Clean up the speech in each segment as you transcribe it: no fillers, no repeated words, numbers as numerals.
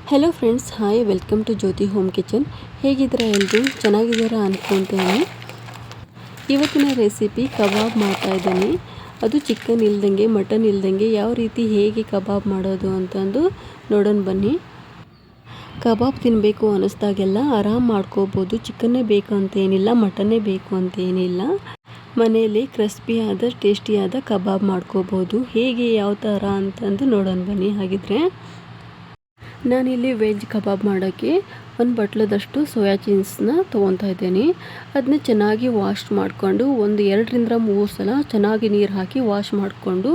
Hello friends, hi, welcome to Jyothi home kitchen. ಹೇಗಿದ್ದೀರಾ ಎಲ್ಲರೂ? ಚೆನ್ನಾಗಿದ್ದೀರಾ ಅಂದ್ಕೊತೇನೆ. ಇವತ್ತಿನ ರೆಸಿಪಿ ಕಬಾಬ್ ಮಾಡ್ತಾಯಿದ್ದೀನಿ. ಅದು ಚಿಕನ್ ಇಲ್ದಂಗೆ, ಮಟನ್ ಇಲ್ದಂಗೆ ಯಾವ ರೀತಿ ಹೇಗೆ ಕಬಾಬ್ ಮಾಡೋದು ಅಂತಂದು ನೋಡೋಣ ಬನ್ನಿ. ಕಬಾಬ್ ತಿನ್ನಬೇಕು ಅನ್ನಿಸ್ದಾಗೆಲ್ಲ ಆರಾಮ್ ಮಾಡ್ಕೋಬೋದು. ಚಿಕನ್ನೇ ಬೇಕು ಅಂತೇನಿಲ್ಲ, ಮಟನ್ನೇ ಬೇಕು ಅಂತೇನಿಲ್ಲ. ಮನೆಯಲ್ಲಿ ಕ್ರಿಸ್ಪಿಯಾದ ಟೇಸ್ಟಿಯಾದ ಕಬಾಬ್ ಮಾಡ್ಕೋಬೋದು. ಹೇಗೆ ಯಾವ ಥರ ಅಂತಂದು ನೋಡೋಣ ಬನ್ನಿ. ಹಾಗಿದ್ರೆ ನಾನಿಲ್ಲಿ ವೆಜ್ ಕಬಾಬ್ ಮಾಡೋಕ್ಕೆ ಒಂದು ಬಟ್ಲದಷ್ಟು ಸೋಯಾ ಚೀಸ್ನ ತೊಗೊತಾ ಇದ್ದೀನಿ. ಅದನ್ನ ಚೆನ್ನಾಗಿ ವಾಶ್ ಮಾಡಿಕೊಂಡು ಒಂದು 2-3 ಸಲ ಚೆನ್ನಾಗಿ ನೀರು ಹಾಕಿ ವಾಶ್ ಮಾಡಿಕೊಂಡು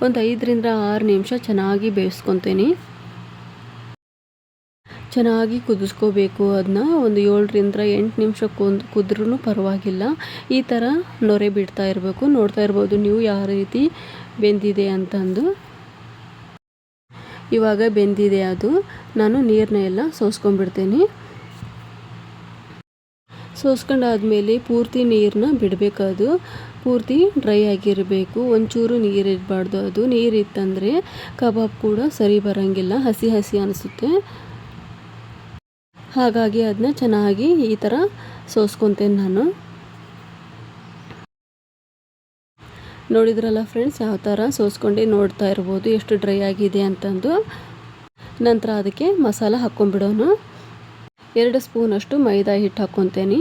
ಒಂದು 5-6 ನಿಮಿಷ ಚೆನ್ನಾಗಿ ಬೇಯಿಸ್ಕೊತೀನಿ. ಚೆನ್ನಾಗಿ ಕುದಿಸ್ಕೋಬೇಕು. ಅದನ್ನ ಒಂದು 7-8 ನಿಮಿಷ ಕುದ್ರೂ ಪರವಾಗಿಲ್ಲ. ಈ ಥರ ನೊರೆ ಬಿಡ್ತಾ ಇರಬೇಕು. ನೋಡ್ತಾ ಇರ್ಬೋದು ನೀವು ಯಾವ ರೀತಿ ಬೆಂದಿದೆ ಅಂತಂದು. ಇವಾಗ ಬೆಂದಿದೆ ಅದು. ನಾನು ನೀರನ್ನ ಎಲ್ಲ ಸೋಸ್ಕೊಂಡ್ಬಿಡ್ತೀನಿ. ಸೋಸ್ಕೊಂಡಾದ್ಮೇಲೆ ಪೂರ್ತಿ ನೀರನ್ನ ಬಿಡಬೇಕು. ಅದು ಪೂರ್ತಿ ಡ್ರೈ ಆಗಿರಬೇಕು. ಒಂಚೂರು ನೀರು ಇರಬಾರ್ದು. ಅದು ನೀರಿತ್ತಂದರೆ ಕಬಾಬ್ ಕೂಡ ಸರಿ ಬರೋಂಗಿಲ್ಲ, ಹಸಿ ಹಸಿ ಅನಿಸುತ್ತೆ. ಹಾಗಾಗಿ ಅದನ್ನ ಚೆನ್ನಾಗಿ ಈ ಥರ ಸೋಸ್ಕೊತೇನೆ ನಾನು. ನೋಡಿದ್ರಲ್ಲ ಫ್ರೆಂಡ್ಸ್, ಯಾವ ಥರ ಸೋಸ್ಕೊಂಡು ನೋಡ್ತಾ ಇರ್ಬೋದು ಎಷ್ಟು ಡ್ರೈ ಆಗಿದೆ ಅಂತಂದು. ನಂತರ ಅದಕ್ಕೆ ಮಸಾಲ ಹಾಕ್ಕೊಂಡ್ಬಿಡೋಣ. 2 ಸ್ಪೂನಷ್ಟು ಮೈದಾ ಹಿಟ್ಟು ಹಾಕ್ಕೊತೀನಿ.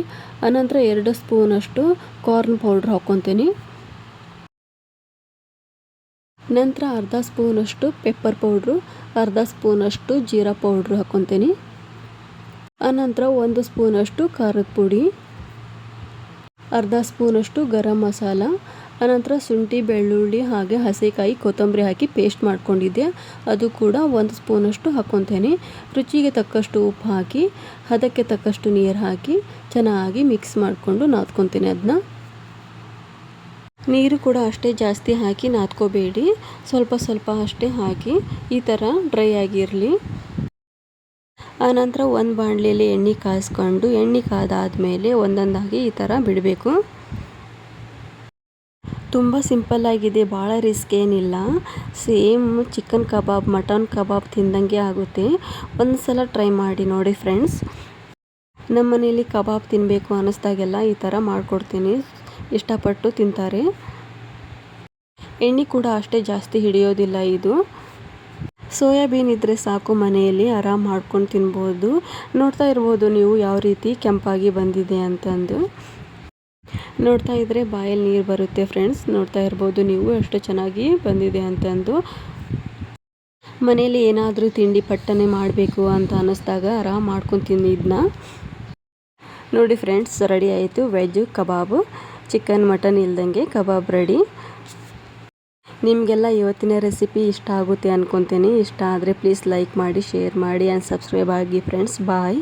ಆನಂತರ 2 ಸ್ಪೂನಷ್ಟು ಕಾರ್ನ್ ಪೌಡ್ರ್ ಹಾಕ್ಕೊತೀನಿ. ನಂತರ ಅರ್ಧ ಸ್ಪೂನಷ್ಟು ಪೆಪ್ಪರ್ ಪೌಡ್ರು, ಅರ್ಧ ಸ್ಪೂನಷ್ಟು ಜೀರಾ ಪೌಡ್ರು ಹಾಕ್ಕೊತೀನಿ. ಆನಂತರ 1 ಸ್ಪೂನಷ್ಟು ಖಾರದ ಪುಡಿ, ಅರ್ಧ ಸ್ಪೂನಷ್ಟು ಗರಂ ಮಸಾಲ, ಆನಂತರ ಶುಂಠಿ, ಬೆಳ್ಳುಳ್ಳಿ ಹಾಗೆ ಹಸಿಕಾಯಿ, ಕೊತ್ತಂಬರಿ ಹಾಕಿ ಪೇಸ್ಟ್ ಮಾಡ್ಕೊಂಡಿದ್ದೆ, ಅದು ಕೂಡ 1 ಸ್ಪೂನಷ್ಟು ಹಾಕ್ಕೊತೀನಿ. ರುಚಿಗೆ ತಕ್ಕಷ್ಟು ಉಪ್ಪು ಹಾಕಿ ಅದಕ್ಕೆ ತಕ್ಕಷ್ಟು ನೀರು ಹಾಕಿ ಚೆನ್ನಾಗಿ ಮಿಕ್ಸ್ ಮಾಡಿಕೊಂಡು ನಾದ್ಕೊತೀನಿ. ಅದನ್ನ ನೀರು ಕೂಡ ಅಷ್ಟೇ ಜಾಸ್ತಿ ಹಾಕಿ ನಾದ್ಕೋಬೇಡಿ, ಸ್ವಲ್ಪ ಸ್ವಲ್ಪ ಅಷ್ಟೇ ಹಾಕಿ ಈ ಥರ ಡ್ರೈ ಆಗಿರಲಿ. ಆನಂತರ ಒಂದು ಬಾಣಲೆಯಲ್ಲಿ ಎಣ್ಣೆ ಕಾಯಿಸ್ಕೊಂಡು ಎಣ್ಣೆ ಕಾದಾದಮೇಲೆ ಒಂದೊಂದಾಗಿ ಈ ಥರ ಬಿಡಬೇಕು. ತುಂಬ ಸಿಂಪಲ್ಲಾಗಿದೆ, ಭಾಳ ರಿಸ್ಕ್ ಏನಿಲ್ಲ. ಸೇಮ್ ಚಿಕನ್ ಕಬಾಬ್, ಮಟನ್ ಕಬಾಬ್ ತಿಂದಂಗೆ ಆಗುತ್ತೆ. ಒಂದು ಸಲ ಟ್ರೈ ಮಾಡಿ ನೋಡಿ ಫ್ರೆಂಡ್ಸ್. ನಮ್ಮ ಮನೇಲಿ ಕಬಾಬ್ ತಿನ್ನಬೇಕು ಅನ್ನಿಸ್ದಾಗೆಲ್ಲ ಈ ಥರ ಮಾಡಿಕೊಡ್ತೀನಿ, ಇಷ್ಟಪಟ್ಟು ತಿಂತಾರೆ. ಎಣ್ಣೆ ಕೂಡ ಅಷ್ಟೇ ಜಾಸ್ತಿ ಹಿಡಿಯೋದಿಲ್ಲ ಇದು. ಸೋಯಾಬೀನ್ ಇದ್ದರೆ ಸಾಕು, ಮನೆಯಲ್ಲಿ ಆರಾಮ್ ಮಾಡ್ಕೊಂಡು ತಿನ್ಬೋದು. ನೋಡ್ತಾ ಇರ್ಬೋದು ನೀವು ಯಾವ ರೀತಿ ಕೆಂಪಾಗಿ ಬಂದಿದೆ ಅಂತಂದು. ನೋಡ್ತಾ ಇದ್ದರೆ ಬಾಯಲ್ಲಿ ನೀರು ಬರುತ್ತೆ ಫ್ರೆಂಡ್ಸ್. ನೋಡ್ತಾ ಇರ್ಬೋದು ನೀವು ಎಷ್ಟು ಚೆನ್ನಾಗಿ ಬಂದಿದೆ ಅಂತಂದು. ಮನೇಲಿ ಏನಾದರೂ ತಿಂಡಿ ಪಟ್ಟನೆ ಮಾಡಬೇಕು ಅಂತ ಅನ್ನಿಸ್ದಾಗ ಆರಾಮ್ ಮಾಡ್ಕೊಂಡು ತಿಂದಿದ್ನ. ನೋಡಿ ಫ್ರೆಂಡ್ಸ್, ರೆಡಿ ಆಯಿತು ವೆಜ್ ಕಬಾಬು. ಚಿಕನ್ ಮಟನ್ ಇಲ್ದಂಗೆ ಕಬಾಬ್ ರೆಡಿ. ನಿಮಗೆಲ್ಲ ಇವತ್ತಿನ ರೆಸಿಪಿ ಇಷ್ಟ ಆಗುತ್ತೆ ಅಂದ್ಕೊತೀನಿ. ಇಷ್ಟ ಆದರೆ ಪ್ಲೀಸ್ ಲೈಕ್ ಮಾಡಿ, ಶೇರ್ ಮಾಡಿ ಆ್ಯಂಡ್ ಸಬ್ಸ್ಕ್ರೈಬ್ ಆಗಿ ಫ್ರೆಂಡ್ಸ್. ಬಾಯ್.